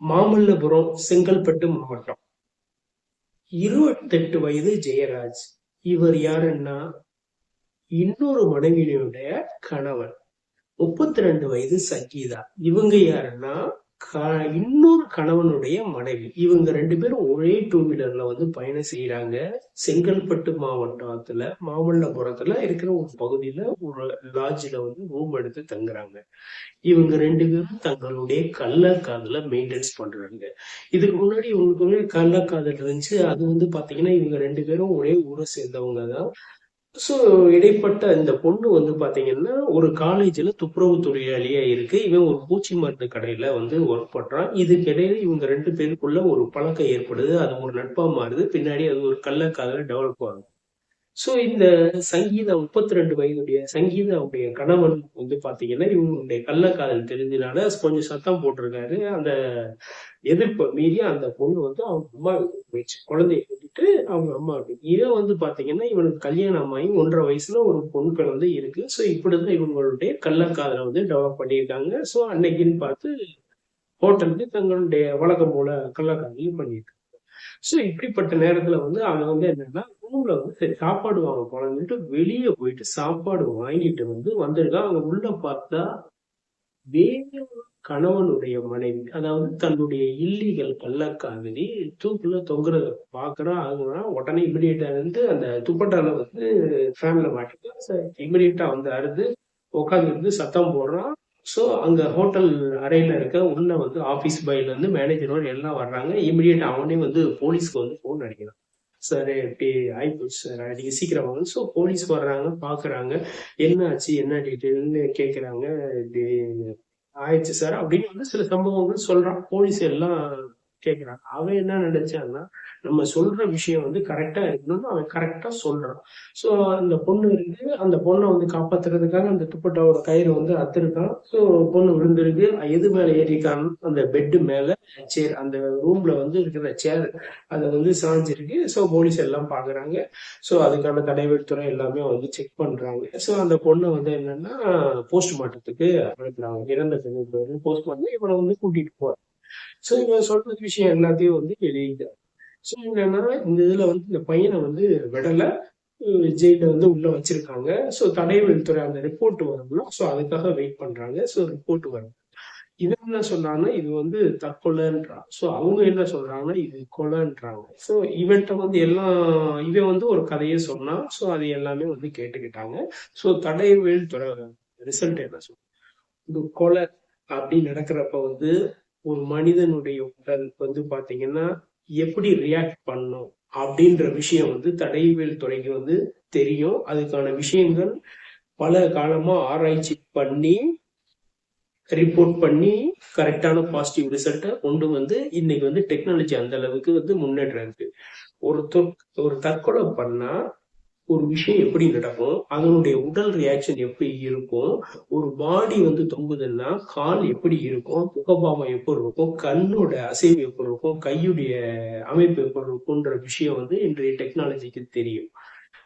மாமல்லபுரம், செங்கல்பட்டு மாவட்டம். 28 வயது ஜெயராஜ். இவர் யாருன்னா இன்னொரு மனைவியினுடைய கணவன். 32 வயது சங்கீதா. இவங்க யாருன்னா இன்னொரு கணவனுடைய மனைவி. இவங்க 2 பேரும் ஒரே டூ வீலர்ல பயணம் செய்யறாங்க. செங்கல்பட்டு மாவட்டத்துல மாமல்லபுரத்துல இருக்கிற ஒரு பகுதியில ஒரு லாட்ஜ்ல ரூம் எடுத்து தங்குறாங்க. இவங்க 2 பேரும் தங்களுடைய கள்ளக்காதல மெயின்டெனன்ஸ் பண்றாங்க. இதுக்கு முன்னாடி இவங்களுக்குமே கள்ளக்காதல் இருந்துச்சு. அது பாத்தீங்கன்னா இவங்க 2 பேரும் ஒரே ஊரை சேர்ந்தவங்க தான். ஸோ இடைப்பட்ட இந்த பொண்ணு பாத்தீங்கன்னா ஒரு காலேஜ்ல துப்புரவு தொழிலாளியா இருக்கு. இவன் ஒரு பூச்சி மருந்து கடையில ஒர்க் பண்றான். இதுக்கு இடையில இவங்க 2 பேருக்குள்ள ஒரு பழக்கம் ஏற்படுது. அது ஒரு நட்பா மாறுது. பின்னாடி அது ஒரு கள்ளக்காதல டெவலப் ஆகுது. ஸோ இந்த சங்கீதா 32 வயதுடைய சங்கீதாவுடைய கணவன் பாத்தீங்கன்னா இவங்களுடைய கள்ளக்காதல் தெரிஞ்சனால கொஞ்சம் சத்தம் போட்டிருக்காரு. அந்த எதிர்ப்பை மீறி அந்த பொண்ணு அவங்க அம்மா வீட்டுக்கு போயிடுச்சு. குழந்தைய கூட்டிட்டு அவங்க அம்மா வீட்டுக்கு. இவன் பாத்தீங்கன்னா இவனுக்கு கல்யாணம் ஆகி 1.5 வயசுல ஒரு பொன் குழந்தை இருக்கு. ஸோ இப்படிதான் இவங்களுடைய கள்ளக்காதலை டெவலப் பண்ணியிருக்காங்க. ஸோ அன்னைக்குன்னு பார்த்து ஹோட்டலுக்கு தங்களுடைய வழக்கம் போல கள்ளக்காதலையும் பண்ணியிருக்காங்க. ஸோ இப்படிப்பட்ட நேரத்துல அவன் என்னன்னா ரூம்ல சரி சாப்பாடு வாங்க போலான்னுட்டு வெளியே போயிட்டு சாப்பாடு வாங்கிட்டு வந்திருக்கான். அவங்க உள்ள பார்த்தா வேறு கணவனுடைய மனைவி, அதாவது தன்னுடைய இல்லீகல் கள்ளக்காதலி தூக்குல தொங்குறத பாக்குறான். ஆகுறான். உடனே இமிடியேட்டா அந்த துப்பட்டால ஃபேன்ல மாட்டிட்டு இமிடியேட்டா அறுது உட்காந்துருந்து சத்தம் போடுறான். ஸோ அங்க ஹோட்டல் அறையில இருக்க உள்ள ஆபீஸ் பாய்ல இருந்து மேனேஜரோட எல்லாம் வர்றாங்க. இமிடியேட் அவனே போலீஸ்க்கு போன் அடிக்கிறான். சார் இப்படி ஆயிப்போச்சு சார், நீங்க சீக்கிரம் வாங்க. ஸோ போலீஸ் வர்றாங்க, பாக்குறாங்க. என்ன ஆச்சு, என்ன டீட்டெயில்னு கேக்குறாங்க. இப்படி ஆயிடுச்சு சார் அப்படின்னு சில சம்பவங்கள் சொல்றான். போலீஸ் எல்லாம் கேக்குறான். அவன் என்ன நினைச்சான்னா நம்ம சொல்ற விஷயம் கரெக்டா இருக்கணும்னு அவன் கரெக்டா சொல்றான். சோ அந்த பொண்ணு இருக்கு. அந்த பொண்ணை காப்பாத்துறதுக்காக அந்த துப்பட்டாவோட கயிறு அத்திருக்கான். சோ பொண்ணு விழுந்திருக்கு. எது மேல ஏறிக்கான்? அந்த பெட்டு மேல சேர், அந்த ரூம்ல இருக்கிற சேர் அதை சாஞ்சிருக்கு. சோ போலீஸ் எல்லாம் பாக்குறாங்க. சோ அதுக்கான தடயவியல் எல்லாமே செக் பண்றாங்க. சோ அந்த பொண்ணை என்னன்னா போஸ்ட்மார்ட்டத்துக்கு அனுப்புறாங்க. இறந்த பெண்ணு போஸ்ட்மார்ட்டம் இவனை கூட்டிட்டு போறாங்க. சோ இவன் சொல்ற விஷயம் எல்லாத்தையும் எழுதிட்டான். சோ என்னன்னா இந்த இதுல இந்த பையனை விடல, ஜெயில உள்ள வச்சிருக்காங்க. சோ தடயவியல் துறை அந்த ரிப்போர்ட் வரும்ல, சோ அதுக்காக வெயிட் பண்றாங்க. சோ ரிப்போர்ட் வரும். இவன் என்ன சொன்னான்னா இது தற்கொலைன்றான். சோ அவங்க என்ன சொல்றாங்கன்னா இது கொலைன்றாங்க. சோ இவன்ட்ட எல்லாம் இவன் ஒரு கதையை சொன்னான். சோ அது எல்லாமே கேட்டுக்கிட்டாங்க. சோ தடயவியல் துறை ரிசல்ட் என்ன சொல்லும்? இது கொலை அப்படி நடக்கிறப்ப ஒரு மனிதனுடைய உடல் பாத்தீங்கன்னா எப்படி ரியாக்ட் பண்ணும் அப்படின்ற விஷயம் தடயவியல் துறைக்கு தெரியும். அதுக்கான விஷயங்கள் பல காலமா ஆராய்ச்சி பண்ணி ரிப்போர்ட் பண்ணி கரெக்டான பாசிட்டிவ் ரிசல்ட்டை கொண்டு இன்னைக்கு டெக்னாலஜி அந்த அளவுக்கு முன்னேற்றம் இருக்கு. ஒரு தற்கொலை பண்ணா ஒரு விஷயம் எப்படி நடக்கும், அதனுடைய உடல் ரியாக்ஷன் எப்படி இருக்கும், ஒரு பாடி தொங்குதுன்னா கால் எப்படி இருக்கும், முகபாவம் எப்படி இருக்கும், கண்ணோட அசைவு எப்படி இருக்கும், கையுடைய அமைப்பு எப்படி இருக்கும்ன்ற விஷயம் இன்றைய டெக்னாலஜிக்கு தெரியும்.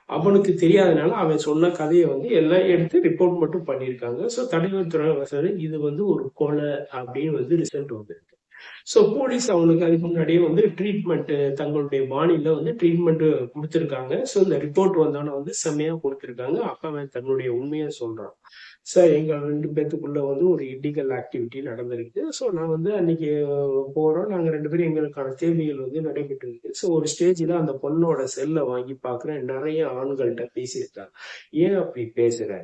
அவனுக்கு தெரியாதனால அவன் சொன்ன கதையை எல்லாம் எடுத்து ரிப்போர்ட் மட்டும் பண்ணியிருக்காங்க. ஸோ தடயவியல் துறை இது ஒரு கொலை அப்படின்னு ரிசல்ட் வந்திருக்கு. ஸோ போலீஸ் அவனுக்கு அதுக்கு முன்னாடியே ட்ரீட்மெண்ட் தங்களுடைய பாணியில ட்ரீட்மெண்ட் கொடுத்துருக்காங்க. ஸோ இந்த ரிப்போர்ட் வந்தோன்னே செம்மையா கொடுத்துருக்காங்க. அப்ப அவன் தன்னுடைய உண்மையை சொல்றான். சார் எங்க 2 பேத்துக்குள்ள ஒரு இல்லீகல் ஆக்டிவிட்டி நடந்திருக்கு. ஸோ நான் அன்னைக்கு போறோம். நாங்க 2 பேரும் எங்களுக்கான தேவைகள் நடைபெற்று இருக்கு. ஸோ ஒரு ஸ்டேஜ்ல அந்த பொண்ணோட செல்லை வாங்கி பாக்குறேன். நிறைய ஆண்கள்கிட்ட பேசியிருக்கான். ஏன் அப்படி பேசுற?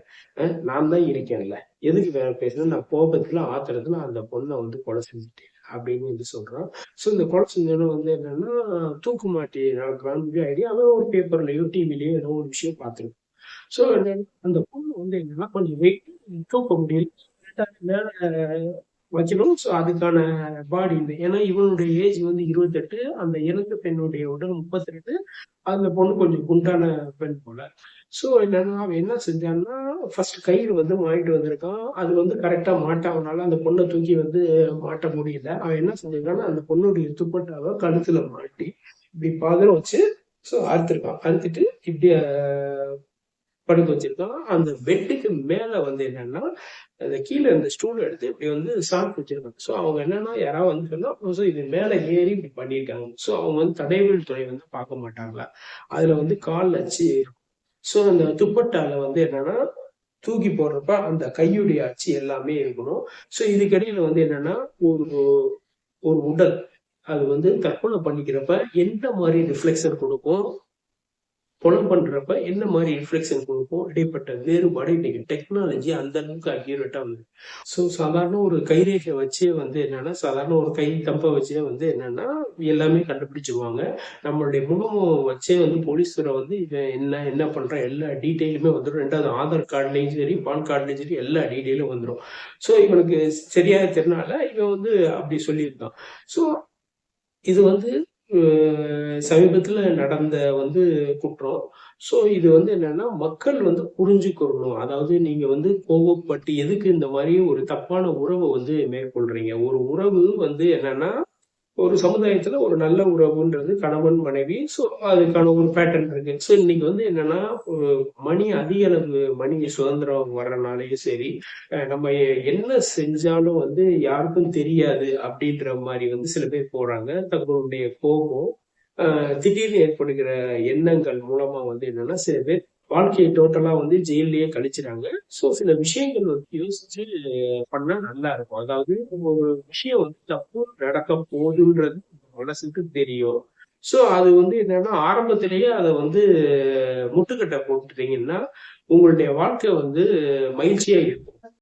நான் தான் இருக்கேன்ல, எதுக்கு வேற பேசுறேன்? நான் கோபத்துல ஆத்திரத்துல அந்த பொண்ணை கொலை செஞ்சுட்டேன் அப்படின்னு சொல்றான். சோ இந்த கொலை செஞ்சவன என்னன்னா தூக்கு மாட்டி நடக்கிறான்னு ஐடியா. அவன் ஒரு பேப்பர்லயோ டிவிலயோ ஏதோ ஒரு விஷயம் பார்த்துருக்கான். சோ அந்த பொண்ணு என்னன்னா கொஞ்சம் வெயிட் தூக்க முடியல, மேல வைக்கணும். சோ அதுக்கான பாடி இல்லை. ஏன்னா இவனுடைய ஏஜ் 28, அந்த இறந்த பெண்ணுடைய உடல் 32. அந்த பொண்ணு கொஞ்சம் குண்டான பெண் போல. சோ என்னன்னா அவன் என்ன செஞ்சான்னா ஃபர்ஸ்ட் கயிறு வாங்கிட்டு வந்திருக்கான். அது கரெக்டா மாட்டாவனால அந்த பொண்ணை தூக்கி மாட்ட முடியல. அவன் என்ன செஞ்சிருக்கான்னா அந்த பொண்ணுடைய துப்பட்டாவை கழுத்துல மாட்டி இப்படி பாதம் வச்சு அறுத்திருக்கான். அறுத்துட்டு இப்படி படுக்க வச்சிருக்கான். அந்த பெட்டுக்கு மேல வந்து என்னன்னா அந்த கீழே இந்த ஸ்டூல் எடுத்து இப்படி வந்து சாப்பிட்டு வச்சிருக்காங்க. ஸோ அவங்க என்னன்னா யாராவது வந்து சொன்னா ஸோ இது மேல ஏறி இப்படி பண்ணியிருக்காங்க. ஸோ அவங்க வந்து தடயவியல் துறை வந்து பார்க்க மாட்டாங்களா, அதுல வந்து கால் அச்சு இருக்கும். ஸோ அந்த துப்பட்டால வந்து என்னன்னா தூக்கி போடுறப்ப அந்த கையுடைய அச்சு எல்லாமே இருக்கணும். ஸோ இதுக்கிடையில வந்து என்னன்னா ஒரு ஒரு உடல் அது வந்து தற்கொலை பண்ணிக்கிறப்ப எந்த மாதிரி ரிஃப்ளெக்ஷன் கொடுக்கும், கொலை பண்றப்ப என்ன மாதிரி ரிஃப்ளெக்ஷன் கொடுக்கும், இடைப்பட்ட வேறுபாடு இன்னைக்கு டெக்னாலஜி அந்த அளவுக்கு அக்யூரேட்டா வந்து ஸோ சாதாரண ஒரு கைரேகை வச்சே வந்து என்னன்னா சாதாரண ஒரு கை தப்ப வச்சே வந்து என்னன்னா எல்லாமே கண்டுபிடிச்சிருவாங்க. நம்மளுடைய முகமும் வச்சே வந்து போலீஸ் துறை வந்து இவன் என்ன பண்றான் எல்லா டீட்டெயிலுமே வந்துடும். ரெண்டாவது ஆதார் கார்டுலயும் சரி பான் கார்டுலயும் சரி எல்லா டீட்டெயிலும் வந்துடும். ஸோ இவனுக்கு சரியா தெரியனால இவன் வந்து அப்படி சொல்லியிருக்கான். ஸோ இது வந்து சமீபத்துல நடந்த வந்து குற்றம். ஸோ இது வந்து என்னன்னா மக்கள் வந்து புரிஞ்சுக்கணும். அதாவது நீங்க வந்து கோவப்பட்டு எதுக்கு இந்த மாதிரி ஒரு தப்பான உறவை வந்து மேற்கொள்றீங்க. ஒரு உறவு வந்து என்னன்னா ஒரு சமுதாயத்துல ஒரு நல்ல உறவுன்றது கணவன் மனைவி. ஸோ அதுக்கான ஒரு பேட்டர்ன் இருக்கு. ஸோ இன்னைக்கு வந்து என்னன்னா ஒரு அதிக அளவு மணி சுதந்திரம் வர்றனாலயும் சரி, நம்ம என்ன செஞ்சாலும் வந்து யாருக்கும் தெரியாது அப்படின்ற மாதிரி வந்து சில பேர் போறாங்க. தங்களுடைய கோபம் திடீர்னு ஏற்படுகிற எண்ணங்கள் மூலமா வந்து என்னன்னா சில பேர் வாழ்க்கையை டோட்டலா வந்து ஜெயில்லயே கழிச்சுறாங்க. ஸோ சில விஷயங்கள் வந்து யோசிச்சு பண்ணா நல்லா இருக்கும். அதாவது ஒரு விஷயம் வந்து தப்பு நடக்க போகுதுன்றது மனசுக்கு தெரியும். ஸோ அது வந்து என்னன்னா ஆரம்பத்திலேயே அதை வந்து முட்டுக்கட்டை போட்டுட்டீங்கன்னா உங்களுடைய வாழ்க்கை வந்து மகிழ்ச்சியா இருக்கும்.